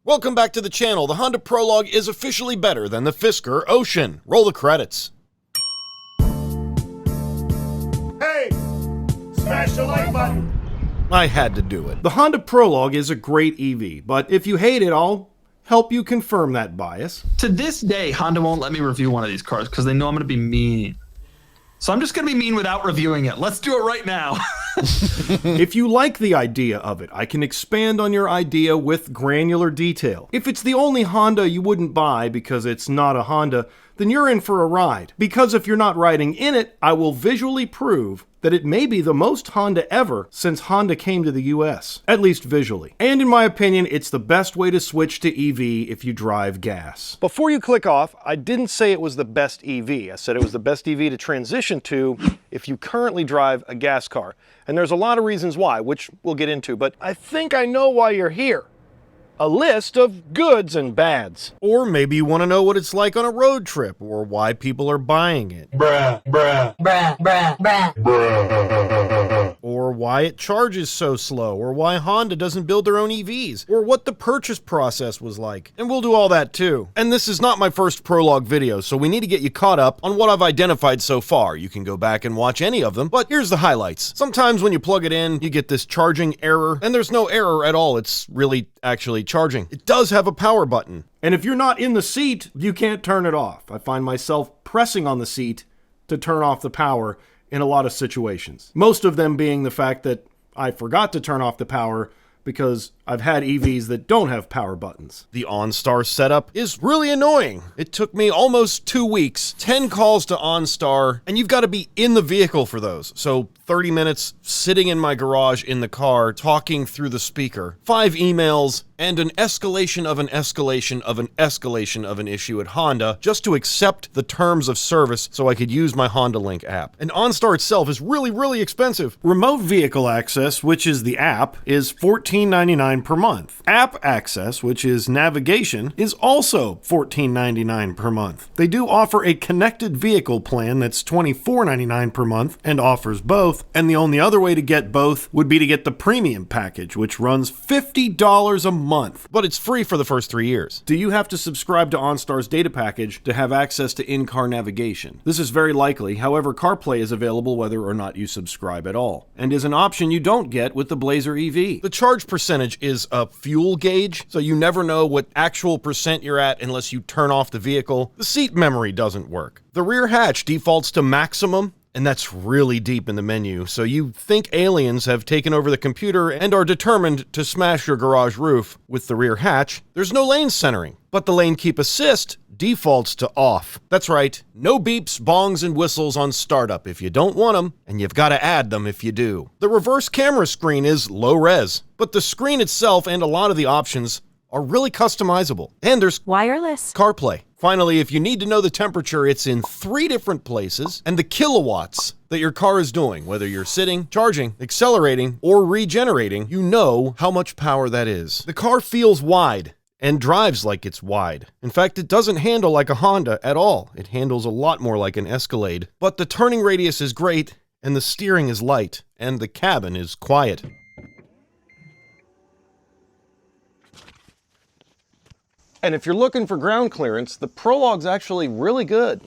Welcome back to the channel. The Honda Prologue is officially better than the Fisker Ocean. Roll the credits. Hey, smash the like button. I had to do it. The Honda Prologue is a great EV, but if you hate it, I'll help you confirm that bias. To this day, Honda won't let me review one of these cars because they know I'm going to be mean. So I'm just going to be mean without reviewing it. Let's do it right now. If you like the idea of it, I can expand on your idea with granular detail. If it's the only Honda you wouldn't buy because it's not a Honda, then you're in for a ride. Because if you're not riding in it, I will visually prove that it may be the most Honda ever since Honda came to the US, at least visually. And in my opinion, it's the best way to switch to EV if you drive gas. Before you click off, I didn't say it was the best EV. I said it was the best EV to transition to if you currently drive a gas car. And there's a lot of reasons why, which we'll get into, but I think I know why you're here. A list of goods and bads. Or maybe you want to know what it's like on a road trip, or why people are buying it. Bruh, bruh, bruh, bruh, bruh, bruh. Or why it charges so slow, or why Honda doesn't build their own EVs, or what the purchase process was like. And we'll do all that too. And this is not my first Prologue video, so we need to get you caught up on what I've identified so far. You can go back and watch any of them, but here's the highlights. Sometimes when you plug it in, you get this charging error, and there's no error at all. It's really actually charging. It does have a power button. And if you're not in the seat, you can't turn it off. I find myself pressing on the seat to turn off the power in a lot of situations. Most of them being the fact that I forgot to turn off the power because I've had EVs that don't have power buttons. The OnStar setup is really annoying. It took me almost 2 weeks, 10 calls to OnStar, and you've got to be in the vehicle for those. So 30 minutes sitting in my garage in the car, talking through the speaker, 5 emails, and an escalation of an escalation of an escalation of an issue at Honda just to accept the terms of service so I could use my Honda Link app. And OnStar itself is really, really expensive. Remote Vehicle Access, which is the app, is $14.99 per month. App Access, which is navigation, is also $14.99 per month. They do offer a connected vehicle plan that's $24.99 per month and offers both, and the only other way to get both would be to get the premium package, which runs $50 a month. But it's free for the first 3 years. Do you have to subscribe to OnStar's data package to have access to in-car navigation? This is very likely, however CarPlay is available whether or not you subscribe at all, and is an option you don't get with the Blazer EV. The charge percentage is a fuel gauge, so you never know what actual percent you're at unless you turn off the vehicle. The seat memory doesn't work. The rear hatch defaults to maximum, and that's really deep in the menu, so you think aliens have taken over the computer and are determined to smash your garage roof with the rear hatch. There's no lane centering, but the lane keep assist defaults to off. That's right, no beeps, bongs, and whistles on startup if you don't want them, and you've got to add them if you do. The reverse camera screen is low res, but the screen itself and a lot of the options are really customizable. And there's wireless CarPlay. Finally, if you need to know the temperature, it's in 3 different places, and the kilowatts that your car is doing, whether you're sitting, charging, accelerating, or regenerating, you know how much power that is. The car feels wide and drives like it's wide. In fact, it doesn't handle like a Honda at all. It handles a lot more like an Escalade. But the turning radius is great, and the steering is light, and the cabin is quiet. And if you're looking for ground clearance, the Prologue's actually really good.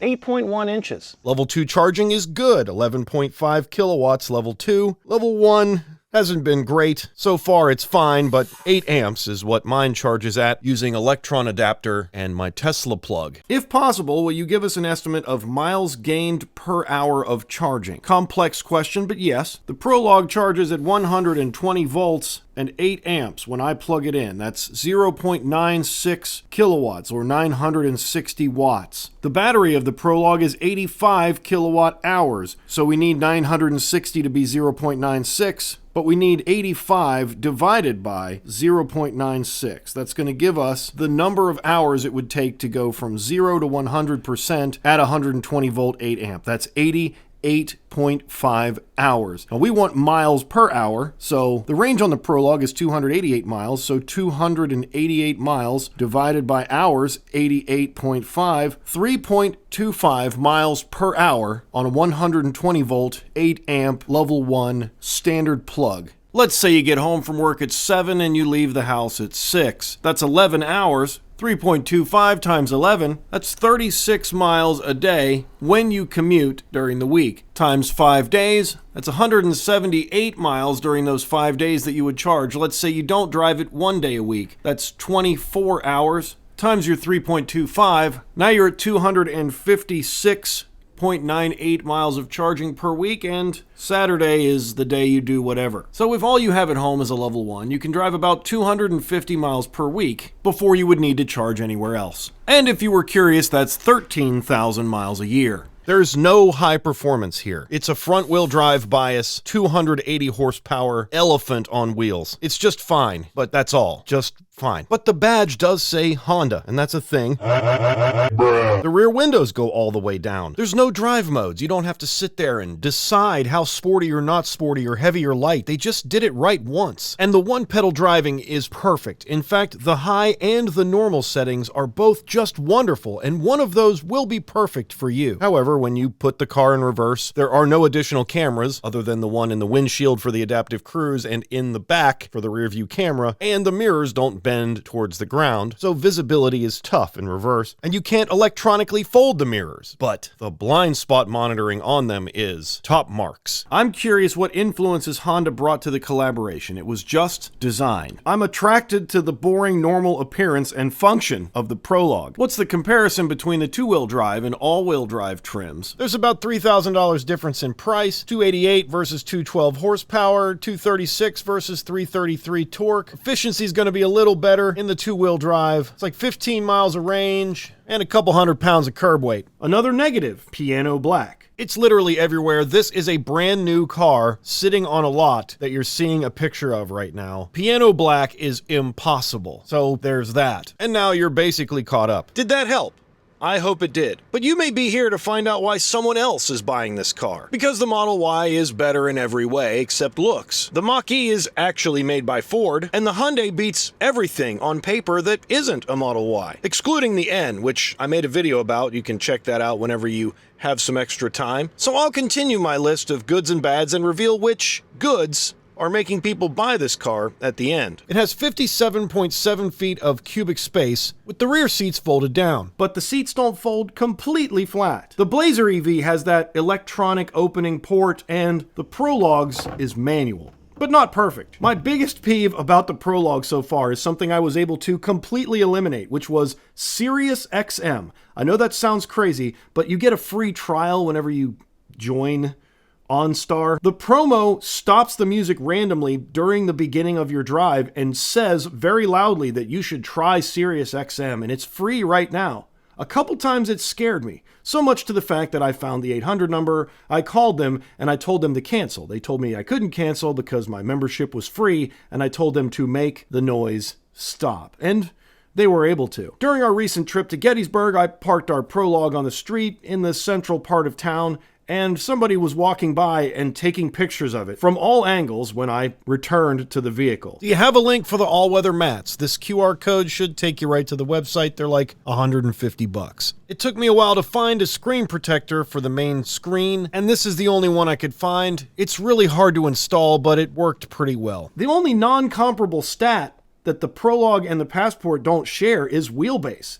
8.1 inches. Level 2 charging is good, 11.5 kilowatts level 2. Level 1 hasn't been great. So far it's fine, but 8 amps is what mine charges at using Electron adapter and my Tesla plug. If possible, will you give us an estimate of miles gained per hour of charging? Complex question, but yes. The Prologue charges at 120 volts and 8 amps when I plug it in. That's 0.96 kilowatts or 960 watts. The battery of the Prologue is 85 kilowatt hours, so we need 960 to be 0.96, but we need 85 divided by 0.96. That's going to give us the number of hours it would take to go from 0 to 100% at 120 volt 8 amp. That's 88.5 hours. Now we want miles per hour, so the range on the Prologue is 288 miles, so 288 miles divided by hours, 88.5, 3.25 miles per hour on a 120 volt, 8 amp level 1 standard plug. Let's say you get home from work at 7 and you leave the house at 6. That's 11 hours. 3.25 times 11, that's 36 miles a day when you commute during the week. Times 5 days, that's 178 miles during those 5 days that you would charge. Let's say you don't drive it 1 day a week. That's 24 hours. Times your 3.25, now you're at 256.98 miles of charging per week, and Saturday is the day you do whatever. So if all you have at home is a level 1, you can drive about 250 miles per week before you would need to charge anywhere else. And if you were curious, that's 13,000 miles a year. There's no high performance here. It's a front-wheel drive bias, 280 horsepower elephant on wheels. It's just fine, but that's all. Just fine. But the badge does say Honda, and that's a thing. The rear windows go all the way down. There's no drive modes. You don't have to sit there and decide how sporty or not sporty or heavy or light. They just did it right once. And the one-pedal driving is perfect. In fact, the high and the normal settings are both just wonderful, and one of those will be perfect for you. However, when you put the car in reverse, there are no additional cameras other than the one in the windshield for the adaptive cruise and in the back for the rear view camera, and the mirrors don't bend towards the ground, so visibility is tough in reverse, and you can't electronically fold the mirrors, but the blind spot monitoring on them is top marks. I'm curious what influences Honda brought to the collaboration. It was just design. I'm attracted to the boring normal appearance and function of the Prologue. What's the comparison between the two-wheel drive and all-wheel drive trims? There's about $3,000 difference in price, 288 versus 212 horsepower, 236 versus 333 torque. Efficiency is going to be a little better in the two-wheel drive. It's like 15 miles of range and a couple 100 pounds of curb weight. Another negative, piano black. It's literally everywhere. This is a brand new car sitting on a lot that you're seeing a picture of right now. Piano black is impossible. So there's that. And now you're basically caught up. Did that help? I hope it did. But you may be here to find out why someone else is buying this car. Because the Model Y is better in every way except looks. The Mach-E is actually made by Ford, and the Hyundai beats everything on paper that isn't a Model Y. Excluding the N, which I made a video about. You can check that out whenever you have some extra time. So I'll continue my list of goods and bads and reveal which goods are making people buy this car at the end. It has 57.7 feet of cubic space with the rear seats folded down. But the seats don't fold completely flat. The Blazer EV has that electronic opening port, and the Prologue's is manual. But not perfect. My biggest peeve about the Prologue so far is something I was able to completely eliminate, which was Sirius XM. I know that sounds crazy, but you get a free trial whenever you join OnStar. The promo stops the music randomly during the beginning of your drive and says very loudly that you should try Sirius XM, and it's free right now. A couple times it scared me, so much to the fact that I found the 800 number, I called them, and I told them to cancel. They told me I couldn't cancel because my membership was free, and I told them to make the noise stop. And they were able to. During our recent trip to Gettysburg, I parked our Prologue on the street in the central part of town, and somebody was walking by and taking pictures of it from all angles when I returned to the vehicle. Do you have a link for the all-weather mats? This QR code should take you right to the website. They're like $150. It took me a while to find a screen protector for the main screen, and this is the only one I could find. It's really hard to install, but it worked pretty well. The only non-comparable stat that the Prologue and the Passport don't share is wheelbase.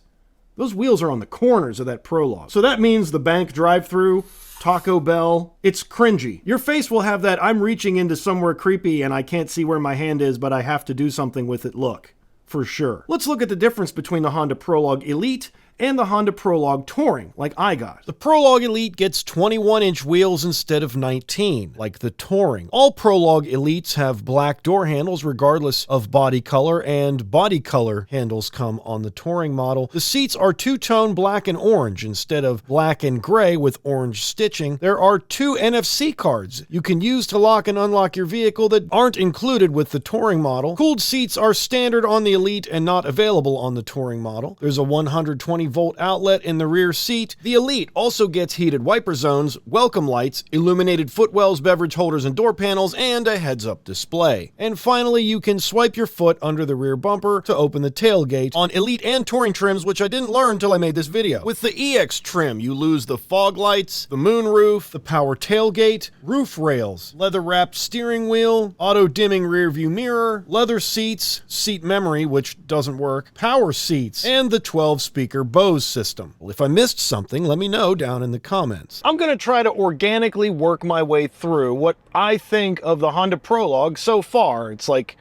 Those wheels are on the corners of that Prologue. So that means the bank drive-through, Taco Bell, it's cringy. Your face will have that I'm reaching into somewhere creepy and I can't see where my hand is, but I have to do something with it look, for sure. Let's look at the difference between the Honda Prologue Elite and the Honda Prologue Touring, like I got. The Prologue Elite gets 21-inch wheels instead of 19, like the Touring. All Prologue Elites have black door handles regardless of body color, and body color handles come on the Touring model. The seats are two-tone black and orange instead of black and gray with orange stitching. There are 2 NFC cards you can use to lock and unlock your vehicle that aren't included with the Touring model. Cooled seats are standard on the Elite and not available on the Touring model. There's a 120 volt outlet in the rear seat. The Elite also gets heated wiper zones, welcome lights, illuminated footwells, beverage holders and door panels, and a heads-up display. And finally, you can swipe your foot under the rear bumper to open the tailgate on Elite and Touring trims, which I didn't learn until I made this video. With the EX trim, you lose the fog lights, the moonroof, the power tailgate, roof rails, leather-wrapped steering wheel, auto-dimming rear-view mirror, leather seats, seat memory, which doesn't work, power seats, and the 12-speaker Bose system. Well, if I missed something, let me know down in the comments. I'm going to try to organically work my way through what I think of the Honda Prologue so far. It's like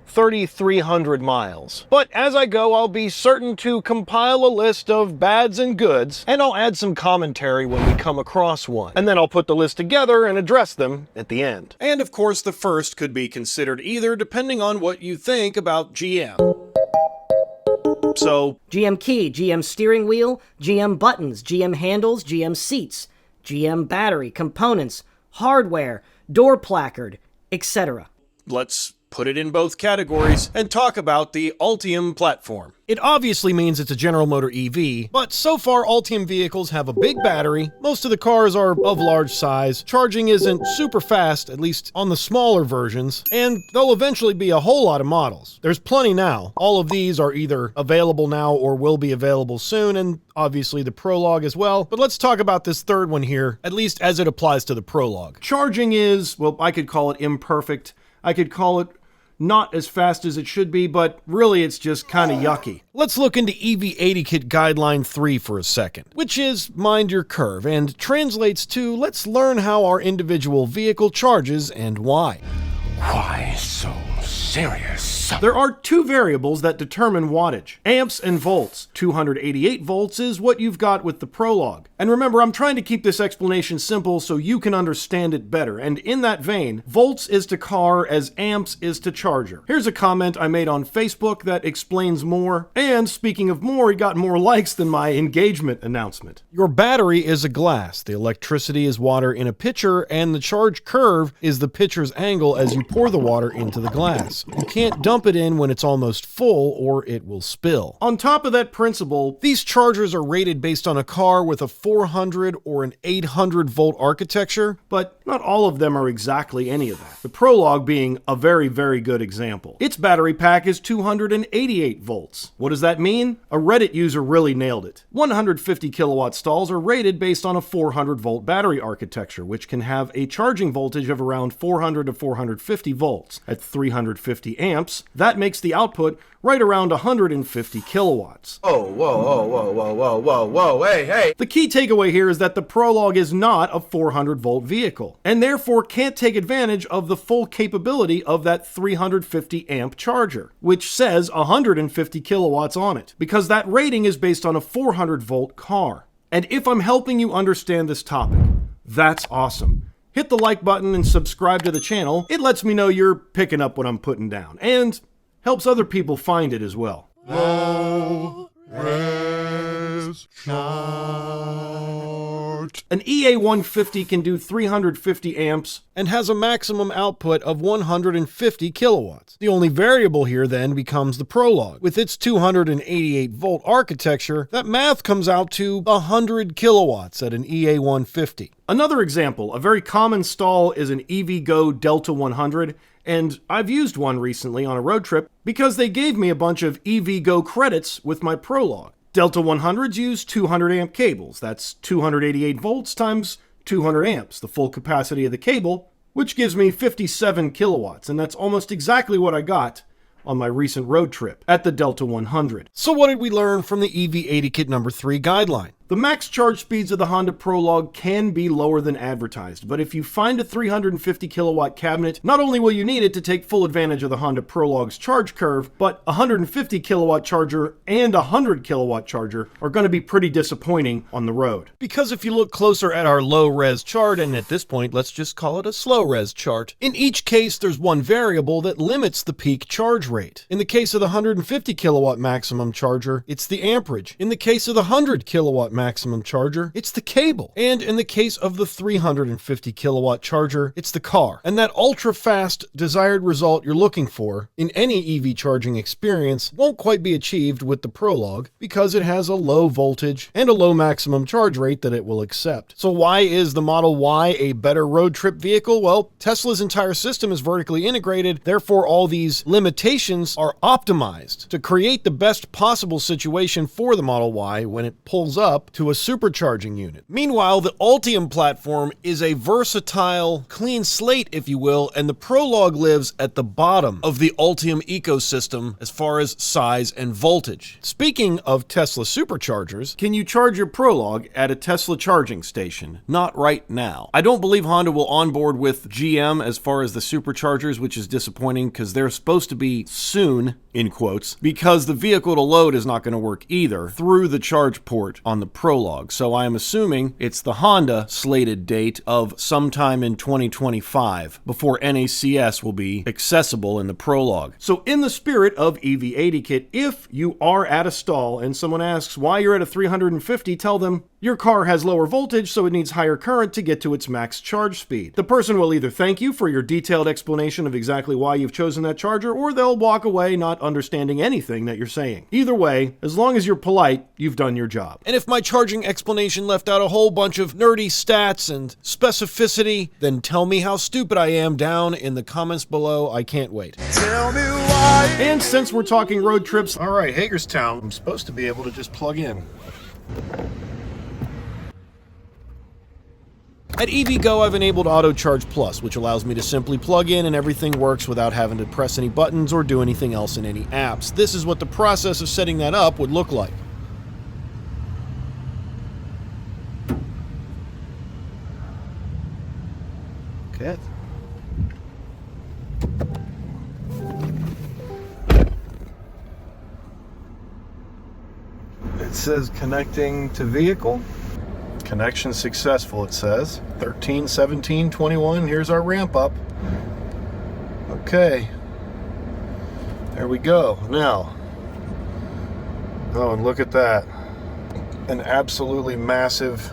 3,300 miles. But as I go, I'll be certain to compile a list of bads and goods, and I'll add some commentary when we come across one. And then I'll put the list together and address them at the end. And of course, the first could be considered either, depending on what you think about GM. So, GM key, GM steering wheel, GM buttons, GM handles, GM seats, GM battery, components, hardware, door placard, etc. let's put it in both categories and talk about the Ultium Platform. It obviously means it's a General Motor EV, but so far Ultium vehicles have a big battery, most of the cars are of large size, charging isn't super fast, at least on the smaller versions, and there'll eventually be a whole lot of models. There's plenty now. All of these are either available now or will be available soon, and obviously the Prologue as well. But let's talk about this third one here, at least as it applies to the Prologue. Charging is, well, I could call it imperfect. I could call it not as fast as it should be, but really it's just kind of yucky. Let's look into EV80 Kit Guideline 3 for a second, which is mind your curve and translates to let's learn how our individual vehicle charges and why. Why so serious? There are two variables that determine wattage, amps and volts. 288 volts is what you've got with the Prologue. And remember, I'm trying to keep this explanation simple so you can understand it better. And in that vein, volts is to car as amps is to charger. Here's a comment I made on Facebook that explains more. And speaking of more, it got more likes than my engagement announcement. Your battery is a glass, the electricity is water in a pitcher, and the charge curve is the pitcher's angle as you pour the water into the glass. You can't dump it in when it's almost full or it will spill. On top of that principle, these chargers are rated based on a car with a 400 or an 800 volt architecture, but not all of them are exactly any of that. The Prologue being a very, very good example. Its battery pack is 288 volts. What does that mean? A Reddit user really nailed it. 150 kilowatt stalls are rated based on a 400 volt battery architecture, which can have a charging voltage of around 400 to 450 volts. At 350 amps, that makes the output right around 150 kilowatts. Oh, whoa, hey. The key takeaway here is that the Prologue is not a 400 volt vehicle, and therefore can't take advantage of the full capability of that 350 amp charger, which says 150 kilowatts on it, because that rating is based on a 400 volt car. And if I'm helping you understand this topic, that's awesome. Hit the like button and subscribe to the channel. It lets me know you're picking up what I'm putting down, and helps other people find it as well. Low res chart. An EA150 can do 350 amps and has a maximum output of 150 kilowatts. The only variable here then becomes the Prologue. With its 288 volt architecture, that math comes out to 100 kilowatts at an EA150. Another example, a very common stall is an EVGo Delta 100, and I've used one recently on a road trip because they gave me a bunch of EVGo credits with my Prologue. Delta 100s use 200 amp cables. That's 288 volts times 200 amps, the full capacity of the cable, which gives me 57 kilowatts, and that's almost exactly what I got on my recent road trip at the Delta 100. So what did we learn from the EV80 Kit number 3 guideline? The max charge speeds of the Honda Prologue can be lower than advertised, but if you find a 350 kilowatt cabinet, not only will you need it to take full advantage of the Honda Prologue's charge curve, but a 150 kilowatt charger and a 100 kilowatt charger are going to be pretty disappointing on the road. Because if you look closer at our low res chart, and at this point let's just call it a slow res chart, in each case there's one variable that limits the peak charge rate. In the case of the 150 kilowatt maximum charger, it's the amperage. In the case of the 100 kilowatt maximum charger, it's the cable. And in the case of the 350 kilowatt charger, it's the car. And that ultra-fast desired result you're looking for in any EV charging experience won't quite be achieved with the Prologue because it has a low voltage and a low maximum charge rate that it will accept. So why is the Model Y a better road trip vehicle? Well, Tesla's entire system is vertically integrated, therefore all these limitations are optimized to create the best possible situation for the Model Y when it pulls up to a supercharging unit. Meanwhile, the Ultium platform is a versatile, clean slate, if you will, and the Prologue lives at the bottom of the Ultium ecosystem as far as size and voltage. Speaking of Tesla superchargers, Can you charge your Prologue at a Tesla charging station? Not right now. I don't believe Honda will onboard with GM as far as the superchargers, which is disappointing because they're supposed to be soon, in quotes, because the vehicle to load is not going to work either through the charge port on the Prologue. So I am assuming it's the Honda slated date of sometime in 2025 before NACS will be accessible in the Prologue. So in the spirit of EV Kit, if you are at a stall and someone asks why you're at a 350, tell them your car has lower voltage, so it needs higher current to get to its max charge speed. The person will either thank you for your detailed explanation of exactly why you've chosen that charger, or they'll walk away not understanding anything that you're saying. Either way, as long as you're polite, you've done your job. and if my charging explanation left out a whole bunch of nerdy stats and specificity, then tell me how stupid I am down in the comments below. I can't wait. And since we're talking road trips, All right, Hagerstown, I'm supposed to be able to just plug in. At EVGo, I've enabled Auto Charge Plus, which allows me to simply plug in and everything works without having to press any buttons or do anything else in any apps. This is what the process of setting that up would look like. Okay. It says connecting to vehicle. Connection successful, it says. 13, 17, 21. Here's our ramp up. Okay. There we go. Now. Oh, and look at that. An absolutely massive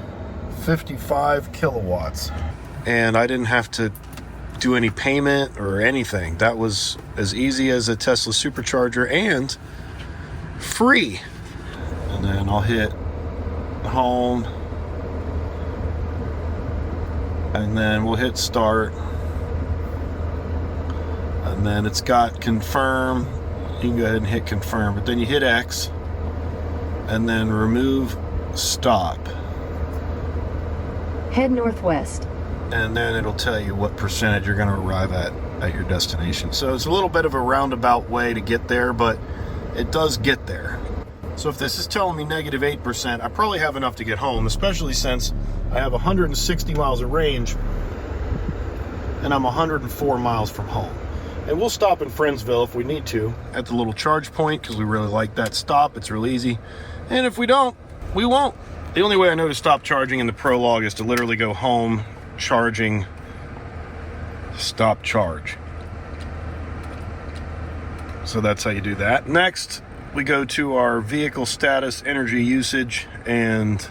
55 kilowatts. And I didn't have to do any payment or anything. That was as easy as a Tesla supercharger and free. And then I'll hit home. And then we'll hit start. And then it's got confirm. You can go ahead and hit confirm. But then you hit X. And then remove stop. Head northwest. And then it'll tell you what percentage you're going to arrive at your destination. So it's a little bit of a roundabout way to get there, but it does get there. So if this is telling me negative 8%, I probably have enough to get home, especially since I have 160 miles of range and I'm 104 miles from home. And we'll stop in Friendsville if we need to at the little charge point because we really like that stop. It's real easy. And if we don't, we won't. The only way I know to stop charging in the Prologue is to literally go home, charging, stop charge. So that's how you do that. Next, we go to our vehicle status, energy usage, and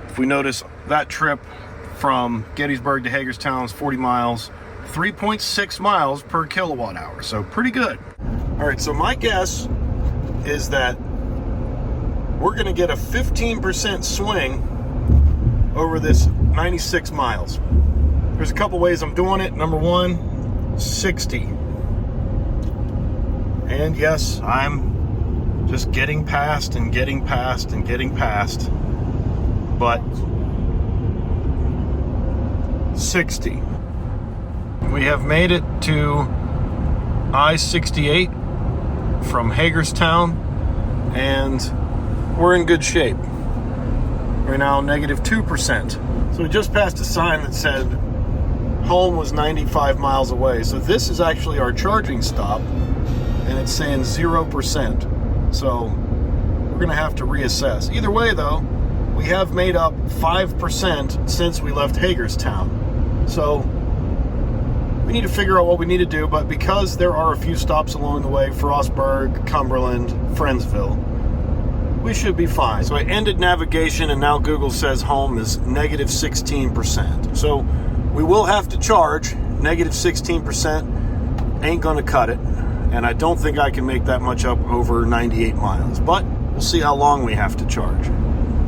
if we notice that trip from Gettysburg to Hagerstown is 40 miles, 3.6 miles per kilowatt hour, so pretty good. All right, so my guess is that we're gonna get a 15% swing over this 96 miles. There's a couple ways I'm doing it. Number one, 60. And yes, I'm just getting past and getting past and getting past. But 60. We have made it to I-68 from Hagerstown, and we're in good shape. We're now negative 2%. So we just passed a sign that said home was 95 miles away. So this is actually our charging stop, and it's saying 0%. So we're gonna have to reassess. Either way though, we have made up 5% since we left Hagerstown. So we need to figure out what we need to do, but because there are a few stops along the way, Frostburg, Cumberland, Friendsville, we should be fine. So I ended navigation, and now Google says home is negative 16%. So we will have to charge. Negative 16% ain't gonna cut it. And I don't think I can make that much up over 98 miles. But we'll see how long we have to charge.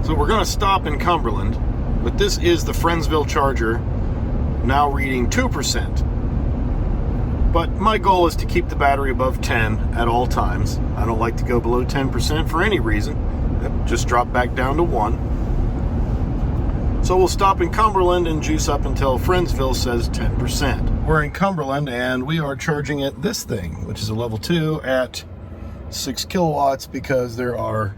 So we're gonna stop in Cumberland, but this is the Friendsville charger, now reading 2%. But my goal is to keep the battery above 10 at all times. I don't like to go below 10% for any reason. Just drop back down to 1. So we'll stop in Cumberland and juice up until Friendsville says 10%. We're in Cumberland and we are charging at this thing, which is a level 2 at 6 kilowatts because there are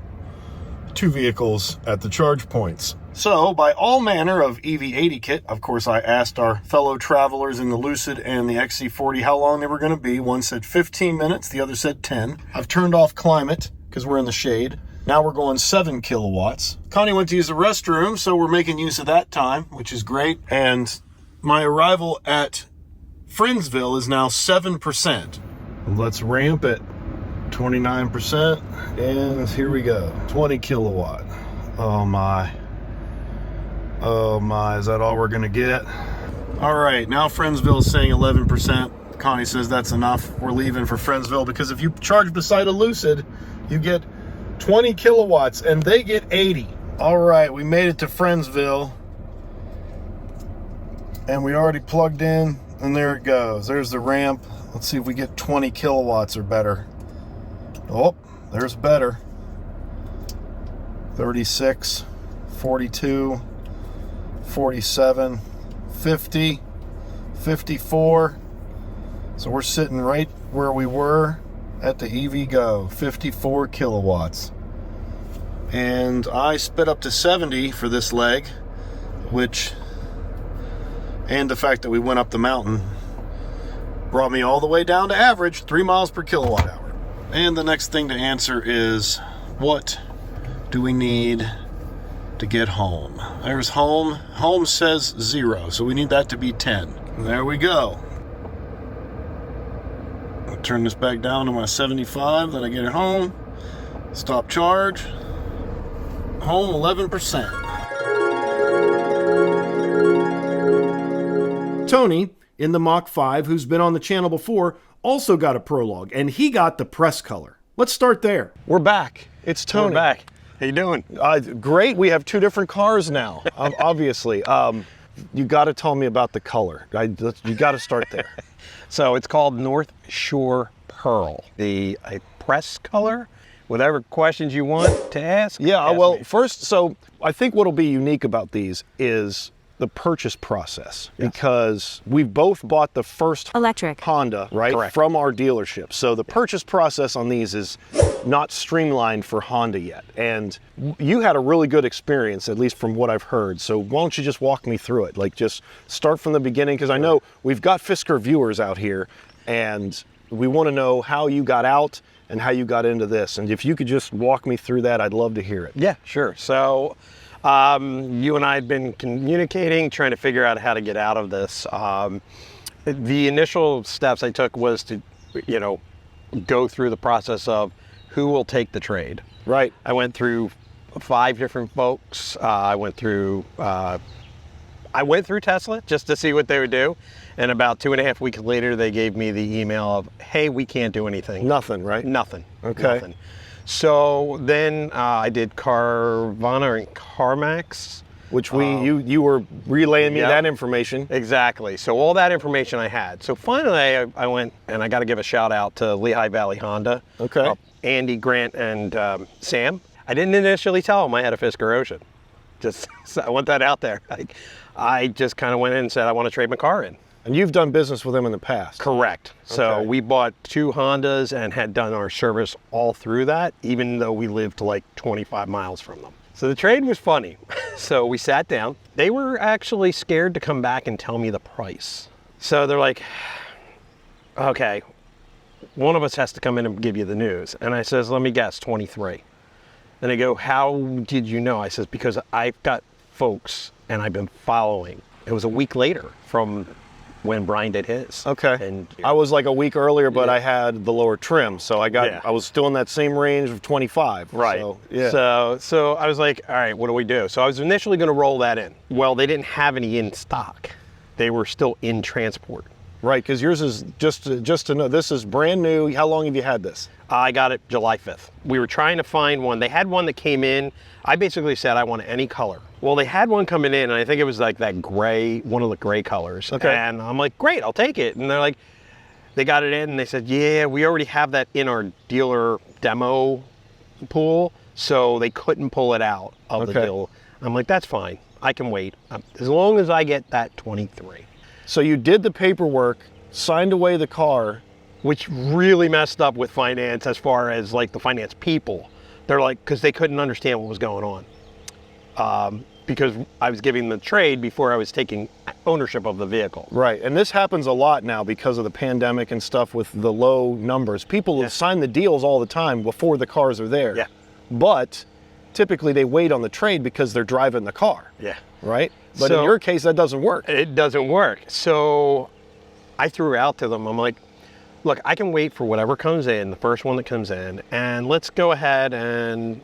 2 vehicles at the charge points. So, by all manner of EV80 kit, of course, I asked our fellow travelers in the Lucid and the XC40 how long they were going to be. One said 15 minutes, the other said 10. I've turned off climate because we're in the shade. Now we're going 7 kilowatts. Connie went to use the restroom, so we're making use of that time, which is great. And my arrival at Friendsville is now 7%. Let's ramp it. 29%, and here we go. 20 kilowatt. Oh my, is that all we're gonna get? All right, now Friendsville is saying 11%. Connie says that's enough. We're leaving for Friendsville because if you charge beside a Lucid, you get 20 kilowatts and they get 80. All right, we made it to Friendsville and we already plugged in, and there it goes. There's the ramp. Let's see if we get 20 kilowatts or better. Oh, there's better. 36, 42, 47, 50, 54. So we're sitting right where we were at the EVGo, 54 kilowatts. And I spit up to 70 for this leg, which, and the fact that we went up the mountain, brought me all the way down to average, 3 miles per kilowatt hour. And the next thing to answer is, what do we need to get home? There's home. Home says 0, so we need that to be 10. There we go. I'll turn this back down to my 75, then I get it home. Stop charge. Home 11%. Tony, in the Mach 5, who's been on the channel before, also got a Prologue, and he got the press color. Let's start there. We're back. It's Tony. We're back. How you doing? Great. We have 2 different cars now, obviously. You got to tell me about the color. You got to start there. So it's called North Shore Pearl. The press color, whatever questions you want to ask. Yeah, ask well, me. first, so I think what'll be unique about these is the purchase process, because we both bought the first electric Honda, right, Correct. from our dealership. So the purchase process on these is not streamlined for Honda yet. And you had a really good experience, at least from what I've heard. So why don't you just walk me through it? Like, just start from the beginning, because I know we've got Fisker viewers out here, and we want to know how you got out and how you got into this. And if you could just walk me through that, I'd love to hear it. Yeah, sure. So you and I had been communicating, trying to figure out how to get out of this. The initial steps I took was to, go through the process of who will take the trade. Right. I went through 5 different folks. I went through Tesla just to see what they would do. And about 2.5 weeks later, they gave me the email of, hey, we can't do anything. Nothing, right? Nothing. Okay. Nothing. So then I did Carvana and CarMax. Which you were relaying me Yep. that information. Exactly. So all that information I had. So finally I went, and I got to give a shout out to Lehigh Valley Honda. Okay. Andy, Grant, and Sam. I didn't initially tell them I had a Fisker Ocean. Just, so I want that out there. I just kind of went in and said, I want to trade my car in. And you've done business with them in the past. Correct. So Okay. we bought 2 Hondas and had done our service all through that, even though we lived like 25 miles from them. So the trade was funny. So we sat down. They were actually scared to come back and tell me the price. So they're like, okay, one of us has to come in and give you the news. And I says, let me guess, 23. And they go, how did you know? I says, because I've got folks and I've been following. It was a week later from when Brian did his. Okay. And I was like a week earlier, but I had the lower trim, so I was still in that same range of 25. Right. So, yeah. So I was like, all right, what do we do? So I was initially going to roll that in. Well, they didn't have any in stock. They were still in transport. Right, because yours is just to know, this is brand new. How long have you had this? I got it July 5th. We were trying to find one. They had one that came in. I basically said I want any color. Well, they had one coming in, and I think it was like that gray, one of the gray colors. Okay. And I'm like, great, I'll take it. And they're like, they got it in, and they said, yeah, we already have that in our dealer demo pool, so they couldn't pull it out of the deal. I'm like, that's fine. I can wait. As long as I get that 23. So you did the paperwork, signed away the car. Which really messed up with finance as far as like the finance people. They're like, because they couldn't understand what was going on. Because I was giving the trade before I was taking ownership of the vehicle. Right, and this happens a lot now because of the pandemic and stuff with the low numbers. People will sign the deals all the time before the cars are there. Yeah. But typically they wait on the trade because they're driving the car. Yeah. Right? But So- in your case, that doesn't work. It doesn't work. So I threw out to them, I'm like, look, I can wait for whatever comes in, the first one that comes in, and let's go ahead and,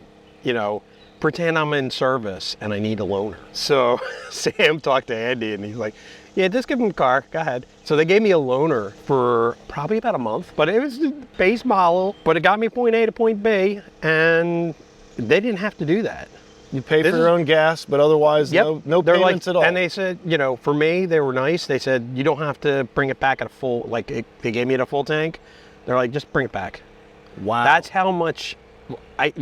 pretend I'm in service and I need a loaner. So Sam talked to Andy and he's like, yeah, just give him the car, go ahead. So they gave me a loaner for probably about a month, but it was the base model, but it got me point A to point B, and they didn't have to do that. You pay for your own gas, but otherwise no They're payments at all. And they said, for me, they were nice. They said, you don't have to bring it back at a full, they gave me it a full tank. They're like, just bring it back. Wow. That's how much,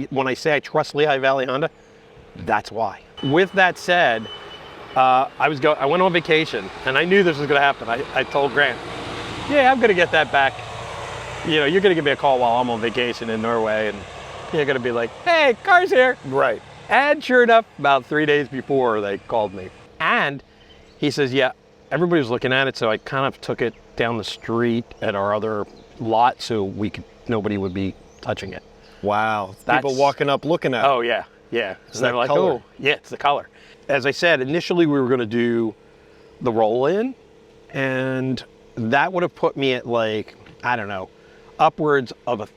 when I say I trust Lehigh Valley Honda, that's why. With that said, I went on vacation, and I knew this was going to happen. I told Grant, yeah, I'm going to get that back. You're going to give me a call while I'm on vacation in Norway, and you're going to be like, hey, car's here. Right. And sure enough, about 3 days before, they called me. And he says, yeah, everybody was looking at it, so I kind of took it down the street at our other lot so nobody would be touching it. Wow. That's- People walking up looking at it. Oh, yeah, yeah. So that they're like, color? oh, yeah, it's the color. As I said, initially we were going to do the roll-in, and that would have put me at upwards of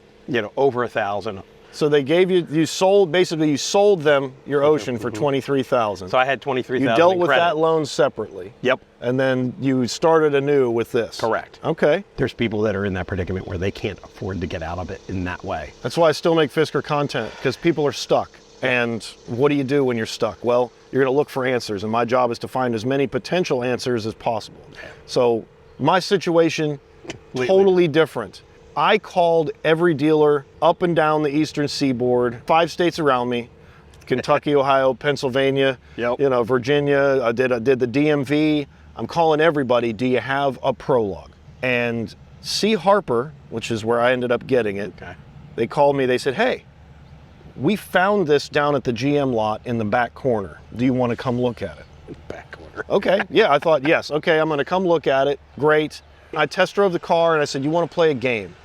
over 1,000. So they gave you sold them your Ocean for $23,000. So I had $23,000 you dealt in with credit. that loan separately. Yep. And then you started anew with this. Correct. Okay. There's people that are in that predicament where they can't afford to get out of it in that way. That's why I still make Fisker content, because people are stuck. And what do you do when you're stuck? Well, you're going to look for answers, and my job is to find as many potential answers as possible. So my situation, totally different. I called every dealer up and down the eastern seaboard, 5 states around me, Kentucky, Ohio, Pennsylvania, Virginia. I did the DMV. I'm calling everybody, do you have a Prologue? And C. Harper, which is where I ended up getting it, they called me, they said, hey, we found this down at the GM lot in the back corner. Do you want to come look at it? Back corner. Okay, yeah, I thought, yes, okay, I'm going to come look at it. Great. I test drove the car and I said, you want to play a game?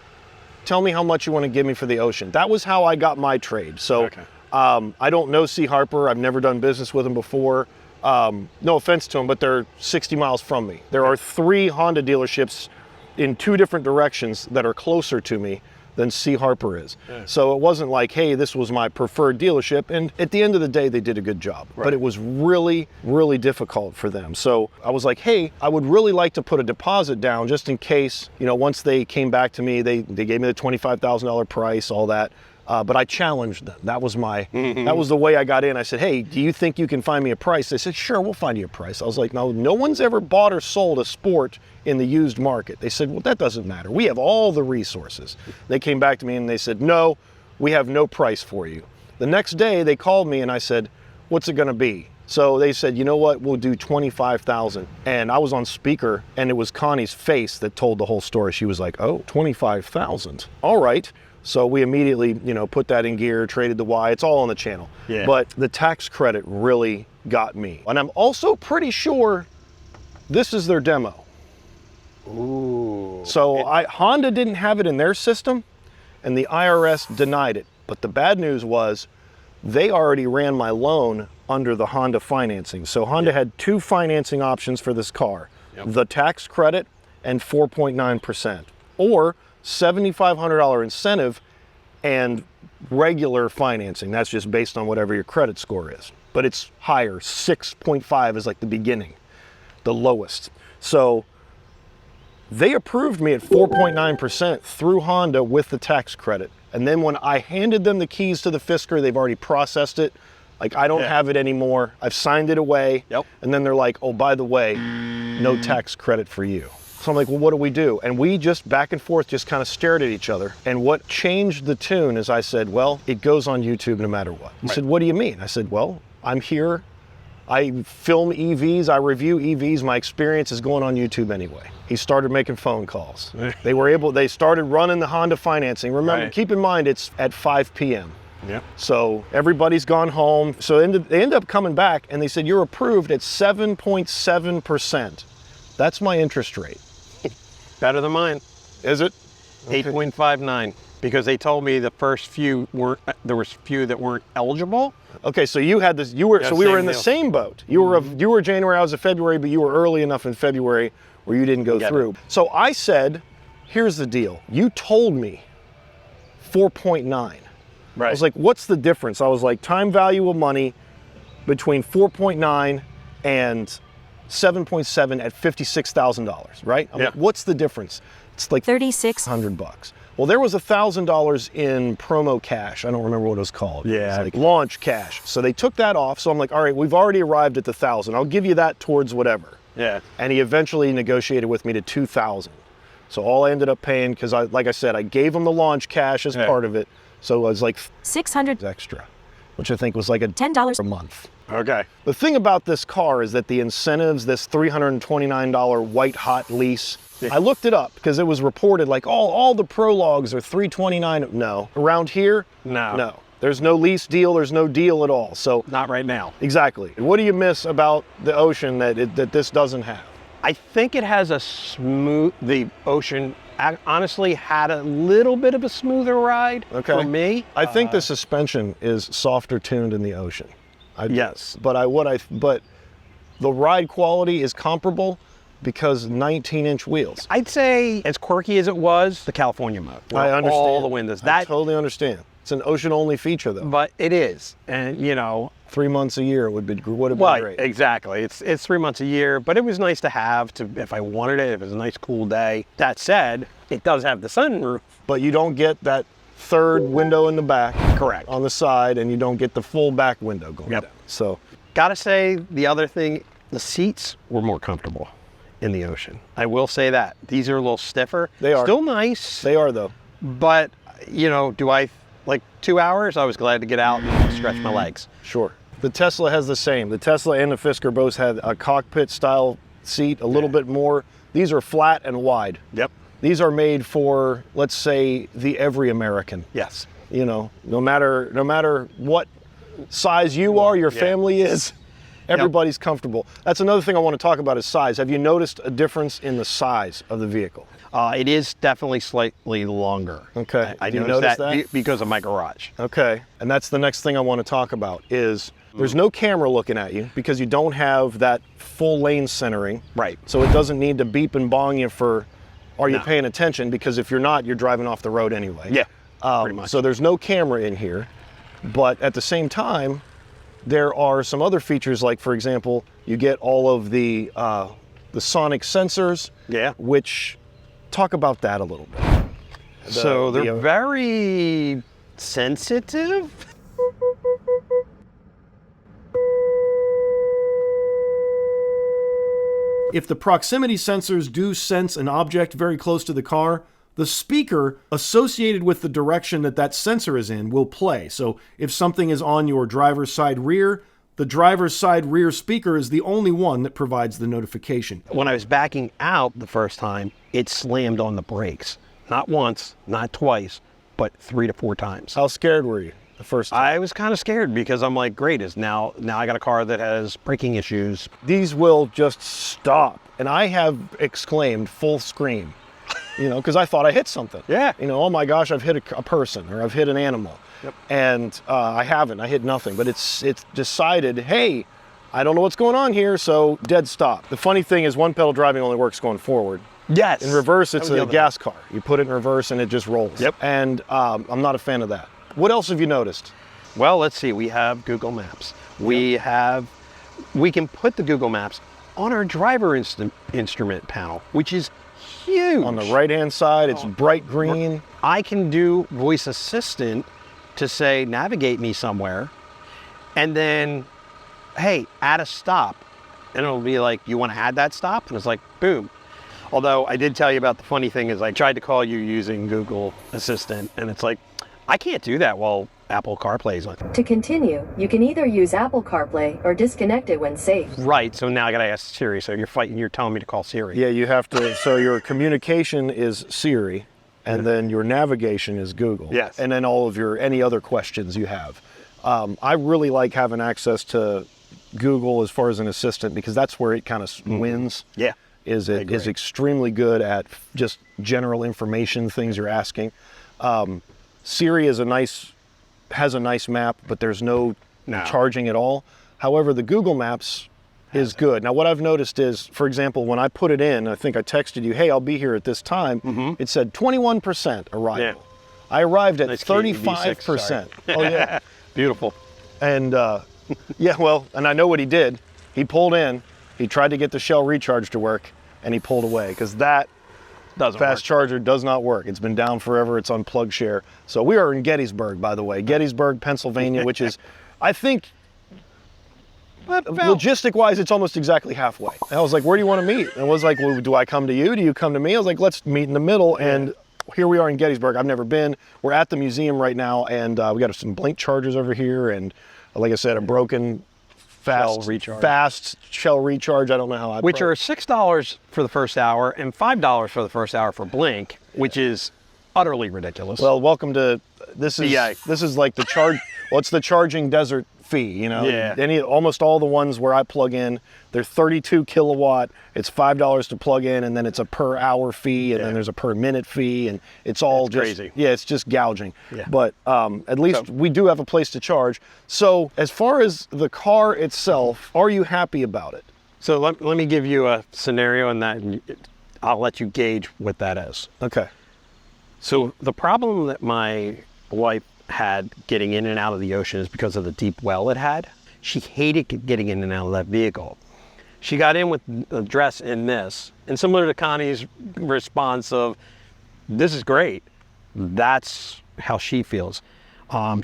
Tell me how much you want to give me for the Ocean. That was how I got my trade. So I don't know C. Harper. I've never done business with him before. No offense to him, but they're 60 miles from me. There are 3 Honda dealerships in 2 different directions that are closer to me than C. Harper is. So it wasn't like, hey, this was my preferred dealership. And at the end of the day, they did a good job. But it was really, really difficult for them. So I was like, hey, I would really like to put a deposit down just in case, once they came back to me, they gave me the $25,000 price, all that. But I challenged them. That was that was the way I got in. I said, hey, do you think you can find me a price? They said, sure, we'll find you a price. I was like, no one's ever bought or sold a Sport in the used market. They said, well, that doesn't matter. We have all the resources. They came back to me and they said, no, we have no price for you. The next day they called me and I said, what's it gonna be? So they said, you know what, we'll do $25,000. And I was on speaker and it was Connie's face that told the whole story. She was like, oh, $25,000. All right. So we immediately, put that in gear, traded the Y. It's all on the channel. Yeah. But the tax credit really got me. And I'm also pretty sure this is their demo. Ooh. So Honda didn't have it in their system, and the IRS denied it. But the bad news was they already ran my loan under the Honda financing. So Honda had 2 financing options for this car. the tax credit, and 4.9%, or $7,500 incentive and regular financing. That's just based on whatever your credit score is. But it's higher. 6.5 is like the beginning, the lowest. So they approved me at 4.9% through Honda with the tax credit. And then when I handed them the keys to the Fisker, they've already processed it. Like, I don't have it anymore. I've signed it away. And then they're like, oh, by the way, no tax credit for you. So I'm like, well, what do we do? And we just back and forth just kind of stared at each other. And what changed the tune is I said, well, it goes on YouTube no matter what. He said, what do you mean? I said, well, I'm here. I film EVs, I review EVs. My experience is going on YouTube anyway. He started making phone calls. They started running the Honda financing. Remember, keep in mind, it's at 5 p.m. So everybody's gone home. So they end up coming back and they said, you're approved at 7.7%. That's my interest rate. Better than mine. Is it? 8.59, because they told me the first few weren't, there was few that weren't eligible. Okay, so you had this, we were in the same boat. You were January, I was in February, but you were early enough in February where you didn't go through. So I said, here's the deal. You told me 4.9. I was like, what's the difference? I was like, time value of money between 4.9 and 7.7 at $56,000, right? I'm like, what's the difference? It's like $3,600. Well, there was $1,000 in promo cash. I don't remember what it was called. It's like launch cash. So they took that off. So I'm like, all right, we've already arrived at the 1,000. I'll give you that towards whatever. And he eventually negotiated with me to 2,000. So all I ended up paying, because like I said, I gave him the launch cash as part of it. So it was like $600 extra, which I think was like $10 a month. Okay. The thing about this car is that the incentives, this $329 white hot lease, I looked it up because it was reported like, all the Prologues are $329. No. Around here? No. There's no lease deal. There's no deal at all. So not right now. Exactly. What do you miss about the Ocean that this doesn't have? I think it has the Ocean honestly had a little bit of a smoother ride for me. I think the suspension is softer tuned in the Ocean. Yes. But the ride quality is comparable because 19-inch wheels. I'd say, as quirky as it was, the California mode. I understand. All the windows. I totally understand. It's an Ocean-only feature, though. But it is. And, 3 months a year would have been great. Exactly. It's 3 months a year, but it was nice to have if I wanted it, if it was a nice cool day. That said, it does have the sunroof. But you don't get that third window in the back. Correct. On the side, and you don't get the full back window going down. So, gotta say, the other thing, the seats were more comfortable in the Ocean. I will say that. These are a little stiffer. They are. Still nice. They are, though. But, do I, like 2 hours, I was glad to get out and stretch my legs. Sure. The Tesla has the same. The Tesla and the Fisker both had a cockpit style seat, a little bit more. These are flat and wide. These are made for, let's say, the every American. Yes. No matter what size you are, your family is, everybody's comfortable. That's another thing I want to talk about is size. Have you noticed a difference in the size of the vehicle? It is definitely slightly longer. Okay. I noticed that because of my garage. Okay. And that's the next thing I want to talk about is there's no camera looking at you because you don't have that full lane centering. Right. So it doesn't need to beep and bong you for, are you paying attention? Because if you're not, you're driving off the road anyway. Yeah, pretty much. So there's no camera in here. But at the same time, there are some other features like, for example, you get all of the sonic sensors. Which, talk about that a little bit. So they're very sensitive. If the proximity sensors do sense an object very close to the car, the speaker associated with the direction that sensor is in will play. So if something is on your driver's side rear, the driver's side rear speaker is the only one that provides the notification. When I was backing out the first time, it slammed on the brakes. Not once, not twice, but 3 to 4 times. How scared were you the first time? I was kind of scared because I'm like, great, now I got a car that has braking issues. These will just stop. And I have exclaimed full scream, because I thought I hit something. Oh my gosh, I've hit a person or I've hit an animal. And I haven't, I hit nothing, but it's decided, hey, I don't know what's going on here, so dead stop. The funny thing is one pedal driving only works going forward. Yes. In reverse, it's That was the a other gas car. You put it in reverse and it just rolls. Yep. And I'm not a fan of that. What else have you noticed? Well, let's see. We have Google Maps. We can put the Google Maps on our driver instrument panel, which is huge. On the right-hand side, it's bright green. I can do voice assistant to say, navigate me somewhere, and then, hey, add a stop. And it'll be like, you want to add that stop? And it's like, boom. Although I did tell you about the funny thing is I tried to call you using Google Assistant, and it's like, I can't do that while Apple CarPlay is on. To continue, you can either use Apple CarPlay or disconnect it when safe. Right, so now I gotta ask Siri. So you're telling me to call Siri. Yeah, you have to, so your communication is Siri, and then your navigation is Google. Yes. And then all of any other questions you have. I really like having access to Google as far as an assistant because that's where it kind of wins. Yeah. It is extremely good at just general information, things you're asking. Siri has a nice map, but there's no charging at all. However, the Google Maps is good. Now, what I've noticed is, for example, when I put it in, I think I texted you, hey, I'll be here at this time. It said 21% arrival. Yeah. I arrived at Nice 35%. Oh, yeah. Beautiful. And yeah, well, and I know what he did. He pulled in, he tried to get the Shell recharge to work, and he pulled away because that fast charger does not work. It's been down forever. It's on plug share. So we are in Gettysburg, by the way, Gettysburg, Pennsylvania, which is, I think, logistic-wise, it's almost exactly halfway. And I was like, where do you want to meet? And I was like, well, do I come to you? Do you come to me? I was like, let's meet in the middle. And here we are in Gettysburg. I've never been. We're at the museum right now, and we got some Blink chargers over here, and like I said, a broken fast Shell recharge. I don't know how Which are $6 for the first hour and $5 for the first hour for Blink, which is utterly ridiculous. Well, welcome to this is like the charge. Well, it's the charging desert fee. You know, almost all the ones where I plug in, they're 32 kilowatt. It's $5 to plug in, and then it's a per hour fee, and then there's a per minute fee, and it's all just crazy. Yeah, it's just gouging. Yeah. But at least we do have a place to charge. So as far as the car itself, are you happy about it? So let me give you a scenario, and I'll let you gauge what that is. Okay. So the problem that my wife had getting in and out of the ocean is because of the deep well it had. She hated getting in and out of that vehicle. She got in with the dress in this, and similar to Connie's response of, this is great, that's how she feels.